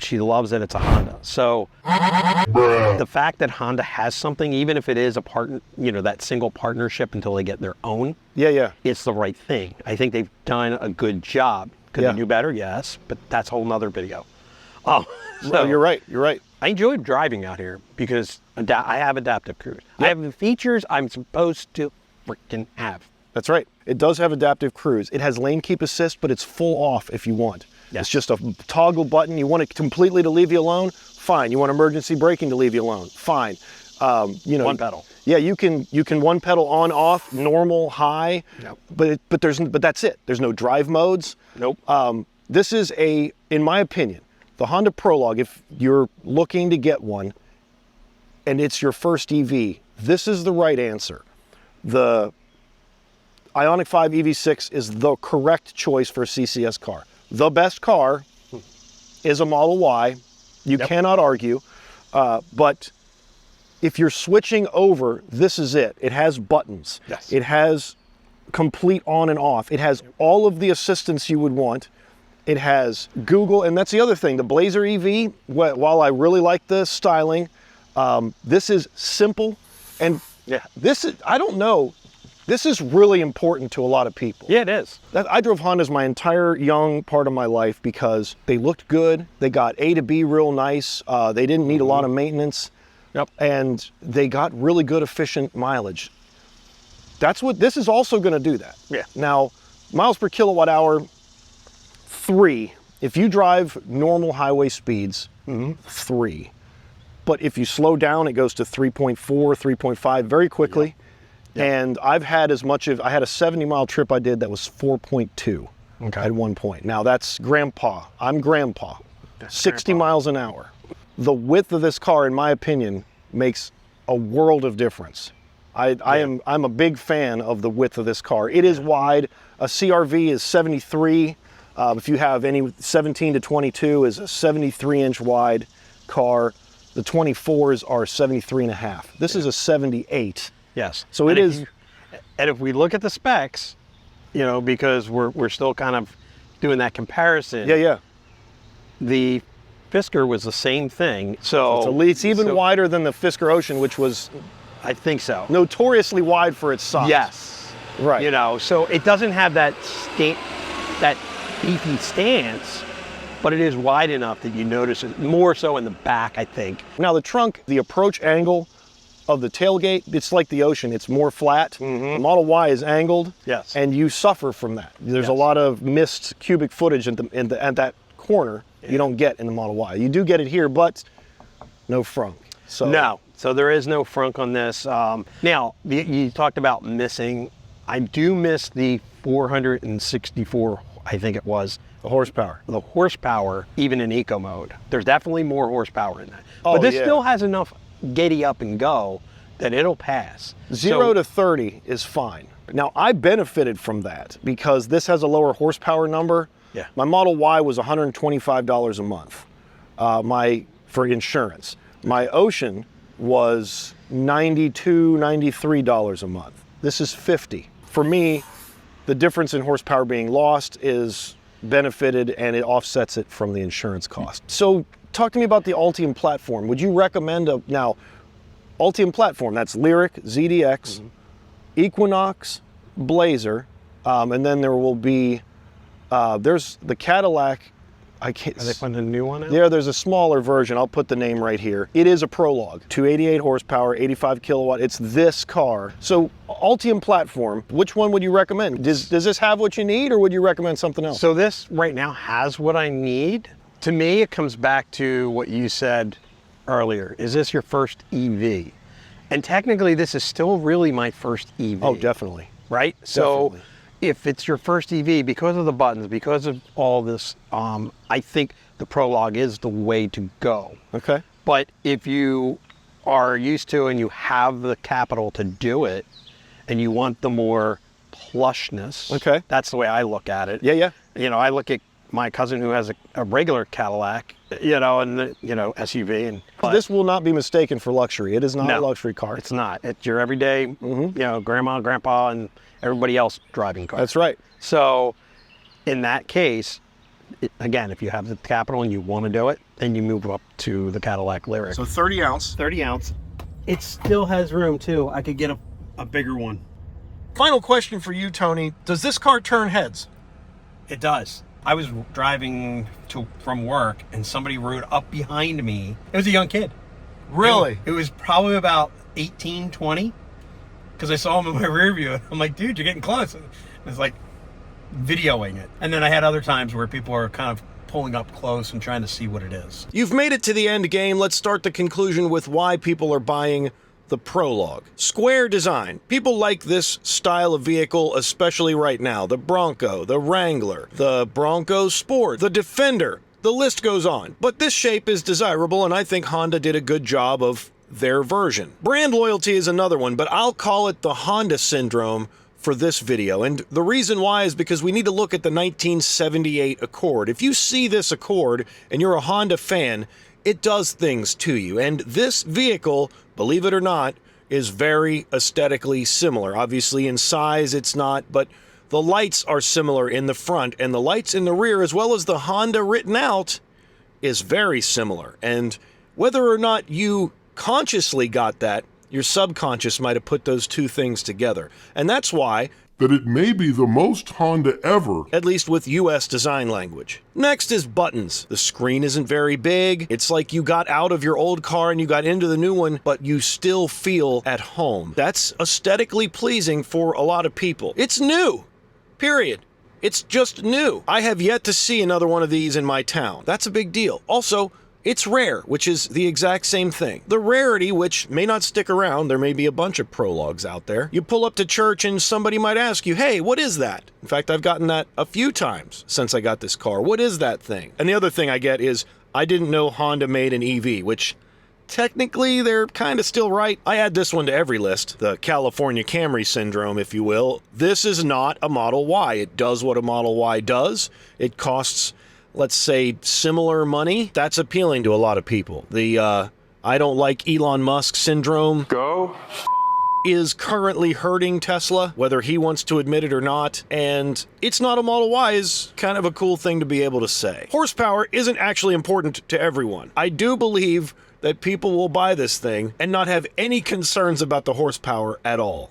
She loves that it's a Honda. So the fact that Honda has something, even if it is a that single partnership until they get their own, it's the right thing. I think they've done a good job. Could they do better? Yes, but that's a whole nother video. So well, you're right. You're right. I enjoy driving out here because I have adaptive cruise. I have the features I'm supposed to freaking have. That's right. It does have adaptive cruise. It has lane keep assist, but it's full off if you want. Yeah. It's just a toggle button. You want it completely to leave you alone? Fine. You want emergency braking to leave you alone? Fine. One pedal. Yeah, you can one pedal on, off, normal, high. Yep. But that's it. There's no drive modes. Nope. This is in my opinion, the Honda Prologue, if you're looking to get one and it's your first EV, this is the right answer. The Ioniq 5 EV6 is the correct choice for a CCS car. The best car is a Model Y. You cannot argue. But if you're switching over, this is it. It has buttons. Yes. It has complete on and off. It has all of the assistance you would want. It has Google, and that's the other thing. The Blazer EV, while I really like the styling, this is simple. And this is, I don't know, this is really important to a lot of people. Yeah, it is. I drove Hondas my entire young part of my life because they looked good. They got A to B real nice. They didn't need a lot of maintenance. Yep. And they got really good, efficient mileage. This is also going to do that. Yeah. Now, miles per kilowatt hour, 3. If you drive normal highway speeds, 3. But if you slow down, it goes to 3.4, 3.5 very quickly. Yep. And I've had I had a 70-mile trip I did that was 4.2 at one point. Now that's grandpa. I'm grandpa. 60 miles an hour. The width of this car, in my opinion, makes a world of difference. I'm a big fan of the width of this car. It is wide. A CRV is 73. If you have any 17 to 22 is a 73-inch wide car. The 24s are 73 and a half. This is a 78. Yes. So it is. And if we look at the specs, you know, because we're still kind of doing that comparison. Yeah. The Fisker was the same thing. So it's even wider than the Fisker Ocean, which was, I think so, notoriously wide for its size. Yes. Right. You know, so it doesn't have that beefy stance, but it is wide enough that you notice it more so in the back, I think. Now the trunk, the approach angle of the tailgate, it's like the Ocean. It's more flat. The Model Y is angled. Yes. And you suffer from that. There's a lot of missed cubic footage at that corner you don't get in the Model Y. You do get it here, but no frunk. So no. So there is no frunk on this. Now, you talked about missing. I do miss the 464, I think it was. The horsepower. The horsepower, even in eco mode. There's definitely more horsepower in that. But this still has enough giddy up and go that it'll pass. 0 to 30 is fine. Now, I benefited from that because this has a lower horsepower number. Yeah. My Model Y was $125 a month for insurance. My Ocean was $92, $93 a month. This is $50. For me, the difference in horsepower being lost is benefited and it offsets it from the insurance cost. So talk to me about the Ultium Platform. Would you recommend now, Ultium Platform, that's Lyric, ZDX, Equinox, Blazer, and then there will be, there's the Cadillac. Are they putting a new one out? Yeah, there's a smaller version. I'll put the name right here. It is a Prologue, 288 horsepower, 85 kilowatt. It's this car. So Ultium Platform, which one would you recommend? Does this have what you need or would you recommend something else? So this right now has what I need. To me, it comes back to what you said earlier. Is this your first EV? And technically, this is still really my first EV. Oh, definitely. Right? So if it's your first EV, because of the buttons, because of all this, I think the Prologue is the way to go. Okay. But if you are used to and you have the capital to do it, and you want the more plushness, okay, that's the way I look at it. Yeah. You know, I look at my cousin who has a regular Cadillac, you know, and the, SUV, and this will not be mistaken for luxury. It is not a luxury car. It's not. It's your everyday, grandma, grandpa, and everybody else driving car. That's right. So, in that case, again, if you have the capital and you want to do it, then you move up to the Cadillac Lyric. So 30 ounce. 30 ounce. It still has room too. I could get a bigger one. Final question for you, Tony. Does this car turn heads? It does. I was driving from work and somebody rode up behind me. It was a young kid. Really? It was probably about 18, 20. Because I saw him in my rear view. I'm like, dude, you're getting close. And it's like videoing it. And then I had other times where people are kind of pulling up close and trying to see what it is. You've made it to the end game. Let's start the conclusion with why people are buying the Prologue. Square design. People like this style of vehicle, especially right now. The Bronco, the Wrangler, the Bronco Sport, the Defender. The list goes on. But this shape is desirable, and I think Honda did a good job of their version. Brand loyalty is another one, but I'll call it the Honda syndrome for this video. And the reason why is because we need to look at the 1978 Accord. If you see this Accord and you're a Honda fan, it does things to you. And this vehicle, believe it or not, is very aesthetically similar. Obviously in size it's not, but the lights are similar in the front, and the lights in the rear, as well as the Honda written out, is very similar. And whether or not you consciously got that, your subconscious might have put those two things together. And that's why that it may be the most Honda ever, at least with US design language. Next is buttons. The screen isn't very big. It's like you got out of your old car and you got into the new one, but you still feel at home. That's aesthetically pleasing for a lot of people. It's new, period. It's just new. I have yet to see another one of these in my town. That's a big deal. Also, it's rare, which is the exact same thing. The rarity, which may not stick around, there may be a bunch of Prologues out there. You pull up to church and somebody might ask you, hey, what is that? In fact, I've gotten that a few times since I got this car. What is that thing? And the other thing I get is, I didn't know Honda made an EV, which technically they're kind of still right. I add this one to every list, the California Camry syndrome, if you will. This is not a Model Y. It does what a Model Y does. It costs, let's say, similar money. That's appealing to a lot of people. The I don't like Elon Musk syndrome is currently hurting Tesla, whether he wants to admit it or not, and it's not a Model Y is kind of a cool thing to be able to say. Horsepower isn't actually important to everyone. I do believe that people will buy this thing and not have any concerns about the horsepower at all.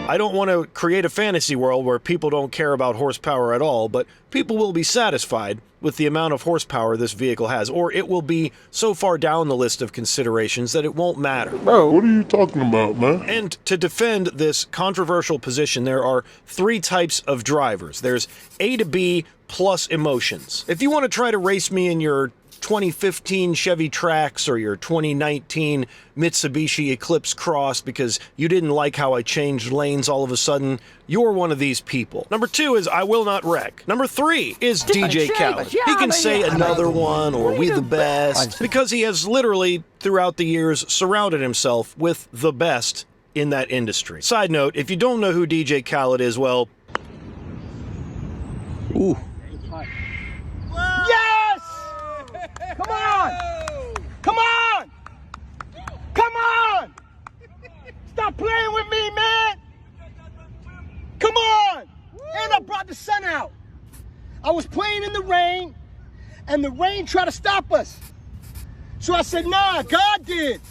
I don't want to create a fantasy world where people don't care about horsepower at all, but people will be satisfied with the amount of horsepower this vehicle has, or it will be so far down the list of considerations that it won't matter. Bro, what are you talking about, man? And to defend this controversial position, there are 3 types of drivers. There's A to B plus emotions. If you want to try to race me in your 2015 Chevy Trax or your 2019 Mitsubishi Eclipse Cross because you didn't like how I changed lanes all of a sudden, you're one of these people. Number 2 is I will not wreck. Number 3 is DJ Khaled. He can say another one or we the best because he has literally throughout the years surrounded himself with the best in that industry. Side note, if you don't know who DJ Khaled is, well, ooh. Yes! Come on! Come on! Come on! Stop playing with me, man! Come on! And I brought the sun out. I was playing in the rain, and the rain tried to stop us. So I said, nah, God did.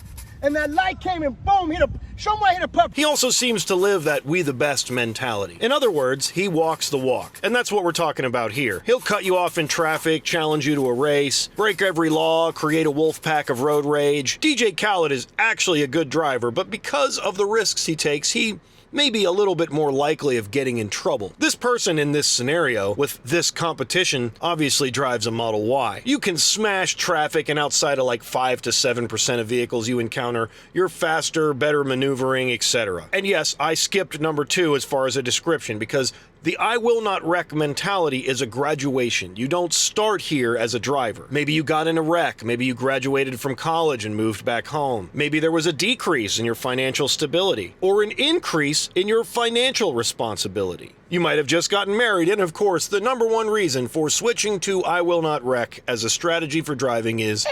And that light came and boom, somewhere hit a pup. He also seems to live that we the best mentality. In other words, he walks the walk. And that's what we're talking about here. He'll cut you off in traffic, challenge you to a race, break every law, create a wolf pack of road rage. DJ Khaled is actually a good driver, but because of the risks he takes, he may be a little bit more likely of getting in trouble. This person in this scenario, with this competition, obviously drives a Model Y. You can smash traffic, and outside of like 5 to 7% of vehicles you encounter, you're faster, better maneuvering, etc. And yes, I skipped number 2 as far as a description, because the I will not wreck mentality is a graduation. You don't start here as a driver. Maybe you got in a wreck. Maybe you graduated from college and moved back home. Maybe there was a decrease in your financial stability or an increase in your financial responsibility. You might have just gotten married, and of course, the number 1 reason for switching to I will not wreck as a strategy for driving is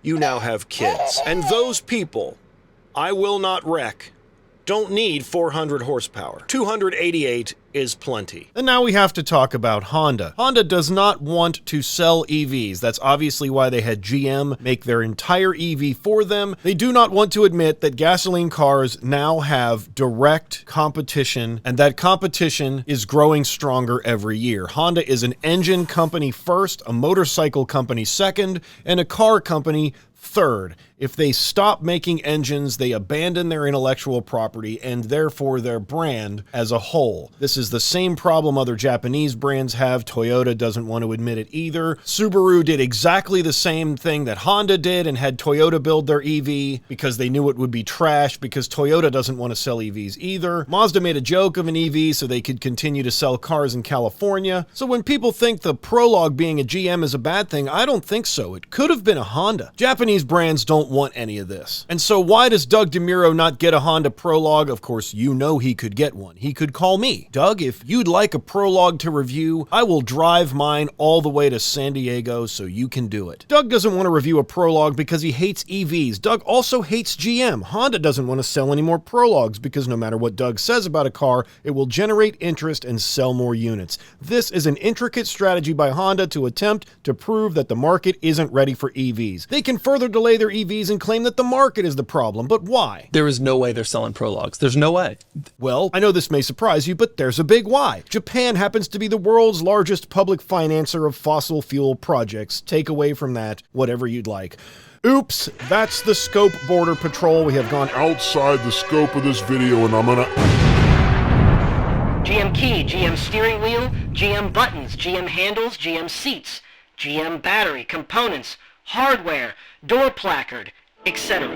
you now have kids. And those people, I will not wreck, don't need 400 horsepower. 288 is plenty. And now we have to talk about Honda. Honda does not want to sell EVs. That's obviously why they had GM make their entire EV for them. They do not want to admit that gasoline cars now have direct competition, and that competition is growing stronger every year. Honda is an engine company first, a motorcycle company second, and a car company third. If they stop making engines, they abandon their intellectual property and therefore their brand as a whole. This is the same problem other Japanese brands have. Toyota doesn't want to admit it either. Subaru did exactly the same thing that Honda did and had Toyota build their EV because they knew it would be trash, because Toyota doesn't want to sell EVs either. Mazda made a joke of an EV so they could continue to sell cars in California. So when people think the Prologue being a GM is a bad thing, I don't think so. It could have been a Honda. Japanese brands don't want any of this. And so why does Doug DeMuro not get a Honda Prologue? Of course, you know he could get one. He could call me. Doug, if you'd like a Prologue to review, I will drive mine all the way to San Diego so you can do it. Doug doesn't want to review a Prologue because he hates EVs. Doug also hates GM. Honda doesn't want to sell any more Prologues because no matter what Doug says about a car, it will generate interest and sell more units. This is an intricate strategy by Honda to attempt to prove that the market isn't ready for EVs. They can further delay their EVs and claim that the market is the problem, but why? There is no way they're selling Prologues. There's no way. Well, I know this may surprise you, but there's a big why. Japan happens to be the world's largest public financer of fossil fuel projects. Take away from that whatever you'd like. Oops, that's the scope, Border Patrol. We have gone Outside the scope of this video, and I'm gonna... GM key, GM steering wheel, GM buttons, GM handles, GM seats, GM battery, components, hardware, door placard, etc.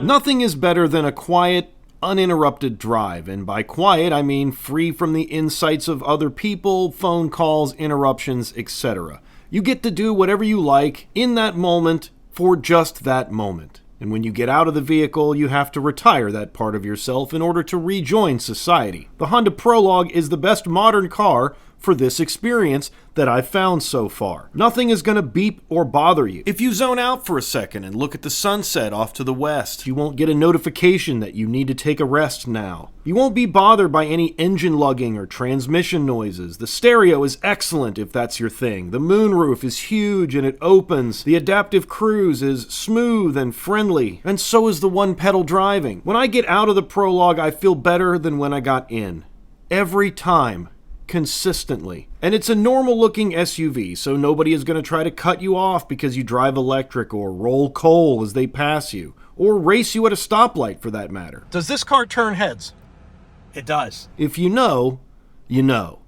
Nothing is better than a quiet, uninterrupted drive, and by quiet I mean free from the insights of other people, phone calls, interruptions, etc. You get to do whatever you like in that moment for just that moment. And when you get out of the vehicle, you have to retire that part of yourself in order to rejoin society. The Honda Prologue is the best modern car for this experience that I've found so far. Nothing is going to beep or bother you. If you zone out for a second and look at the sunset off to the west, you won't get a notification that you need to take a rest now. You won't be bothered by any engine lugging or transmission noises. The stereo is excellent if that's your thing. The moonroof is huge and it opens. The adaptive cruise is smooth and friendly, and so is the one-pedal driving. When I get out of the Prologue, I feel better than when I got in. Every time. Consistently. And it's a normal looking SUV, so nobody is going to try to cut you off because you drive electric or roll coal as they pass you, or race you at a stoplight for that matter. Does this car turn heads? It does. If you know, you know.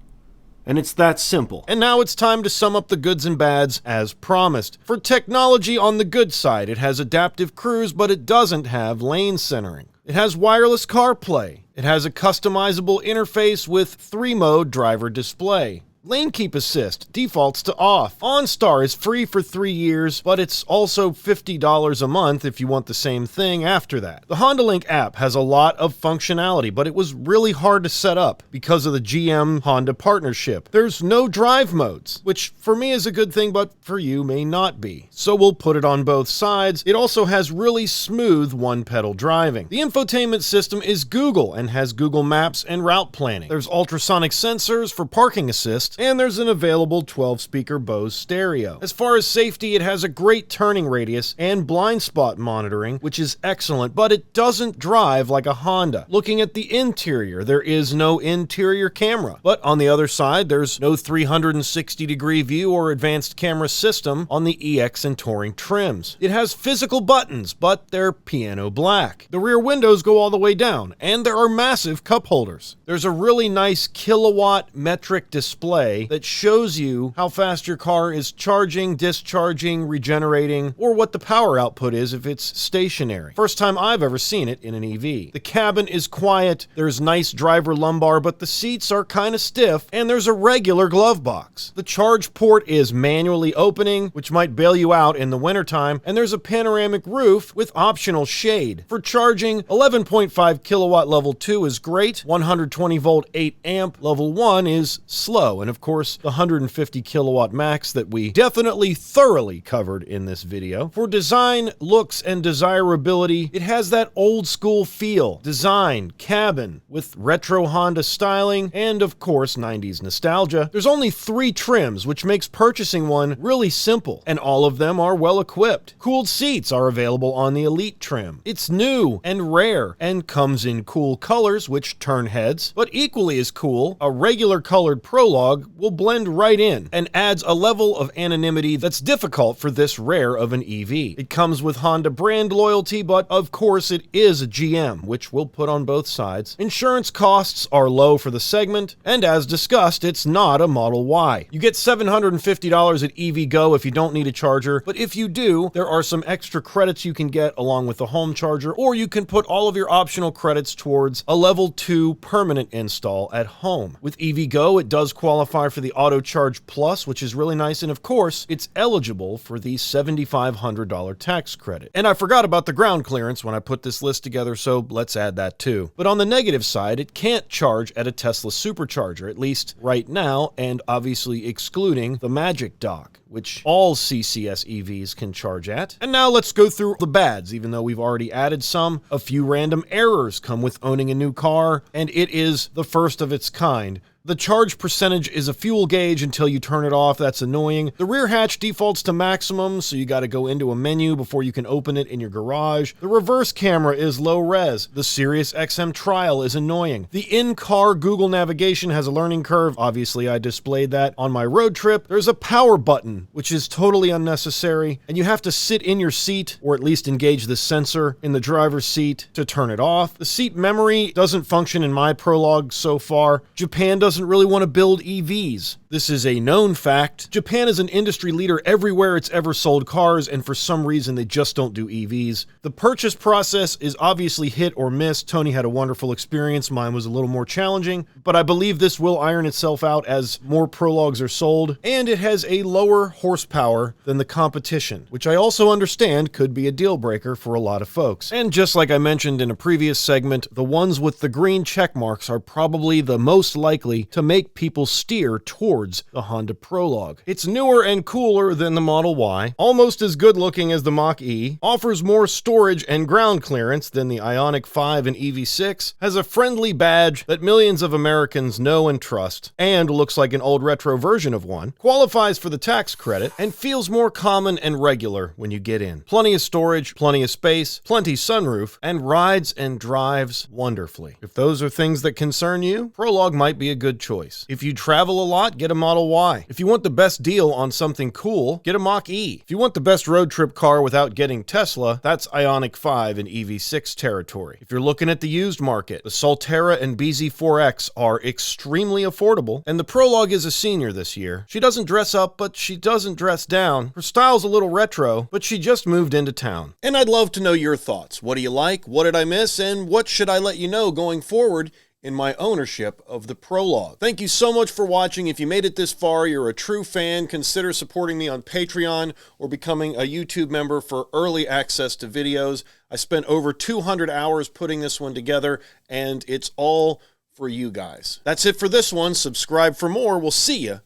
And it's that simple. And now it's time to sum up the goods and bads as promised. For technology on the good side, it has adaptive cruise, but it doesn't have lane centering. It has wireless CarPlay. It has a customizable interface with 3-mode driver display. Lane Keep Assist defaults to off. OnStar is free for 3 years, but it's also $50 a month if you want the same thing after that. The Honda Link app has a lot of functionality, but it was really hard to set up because of the GM-Honda partnership. There's no drive modes, which for me is a good thing, but for you may not be. So we'll put it on both sides. It also has really smooth one-pedal driving. The infotainment system is Google and has Google Maps and route planning. There's ultrasonic sensors for parking assist, and there's an available 12-speaker Bose stereo. As far as safety, it has a great turning radius and blind spot monitoring, which is excellent, but it doesn't drive like a Honda. Looking at the interior, there is no interior camera. But on the other side, there's no 360-degree view or advanced camera system on the EX and Touring trims. It has physical buttons, but they're piano black. The rear windows go all the way down, and there are massive cup holders. There's a really nice kilowatt metric display that shows you how fast your car is charging, discharging, regenerating, or what the power output is if it's stationary. First time I've ever seen it in an EV. The cabin is quiet, there's nice driver lumbar, but the seats are kind of stiff, and there's a regular glove box. The charge port is manually opening, which might bail you out in the wintertime, and there's a panoramic roof with optional shade. For charging, 11.5 kilowatt level 2 is great, 120 volt 8 amp level 1 is slow, and of course the 150 kilowatt max that we definitely thoroughly covered in this video. For design, looks, and desirability, it has that old school feel. Design, cabin, with retro Honda styling, and of course 90s nostalgia. There's only 3 trims, which makes purchasing one really simple, and all of them are well equipped. Cooled seats are available on the Elite trim. It's new and rare, and comes in cool colors, which turn heads, but equally as cool, a regular colored Prologue will blend right in and adds a level of anonymity that's difficult for this rare of an EV. It comes with Honda brand loyalty, but of course it is a GM, which we'll put on both sides. Insurance costs are low for the segment, and as discussed, it's not a Model Y. You get $750 at EVGo if you don't need a charger, but if you do, there are some extra credits you can get along with the home charger, or you can put all of your optional credits towards a level 2 permanent install at home. With EVGo, it does qualify for the Auto Charge Plus, which is really nice, and of course, it's eligible for the $7,500 tax credit. And I forgot about the ground clearance when I put this list together, so let's add that too. But on the negative side, it can't charge at a Tesla supercharger, at least right now, and obviously excluding the Magic Dock, which all CCS EVs can charge at. And now let's go through the bads, even though we've already added some. A few random errors come with owning a new car, and it is the first of its kind. The charge percentage is a fuel gauge until you turn it off. That's annoying. The rear hatch defaults to maximum, so you got to go into a menu before you can open it in your garage. The reverse camera is low res. The Sirius XM trial is annoying. The in-car Google navigation has a learning curve. Obviously, I displayed that on my road trip. There's a power button, which is totally unnecessary, and you have to sit in your seat, or at least engage the sensor in the driver's seat to turn it off. The seat memory doesn't function in my Prologue so far. Japan doesn't really want to build EVs. This is a known fact. Japan is an industry leader everywhere it's ever sold cars, and for some reason they just don't do EVs. The purchase process is obviously hit or miss. Tony had a wonderful experience. Mine was a little more challenging, but I believe this will iron itself out as more Prologues are sold, and it has a lower horsepower than the competition, which I also understand could be a deal breaker for a lot of folks. And just like I mentioned in a previous segment, the ones with the green check marks are probably the most likely to make people steer towards the Honda Prologue. It's newer and cooler than the Model Y, almost as good looking as the Mach-E, offers more storage and ground clearance than the Ioniq 5 and EV6, has a friendly badge that millions of Americans know and trust, and looks like an old retro version of one, qualifies for the tax credit, and feels more common and regular when you get in. Plenty of storage, plenty of space, plenty sunroof, and rides and drives wonderfully. If those are things that concern you, Prologue might be a good choice. If you travel a lot, get a Model Y. If you want the best deal on something cool, get a Mach-E. If you want the best road trip car without getting Tesla, that's Ioniq 5 and EV6 territory. If you're looking at the used market, the Solterra and BZ4X are extremely affordable, and the Prologue is a senior this year. She doesn't dress up, but she doesn't dress down. Her style's a little retro, but she just moved into town. And I'd love to know your thoughts. What do you like? What did I miss? And what should I let you know going forward in my ownership of the Prologue? Thank you so much for watching. If you made it this far, you're a true fan. Consider supporting me on Patreon or becoming a YouTube member for early access to videos. I spent over 200 hours putting this one together, and it's all for you guys. That's it for this one. Subscribe for more. We'll see you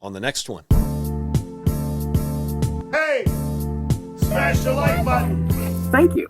on the next one. Hey, smash the like button. Thank you.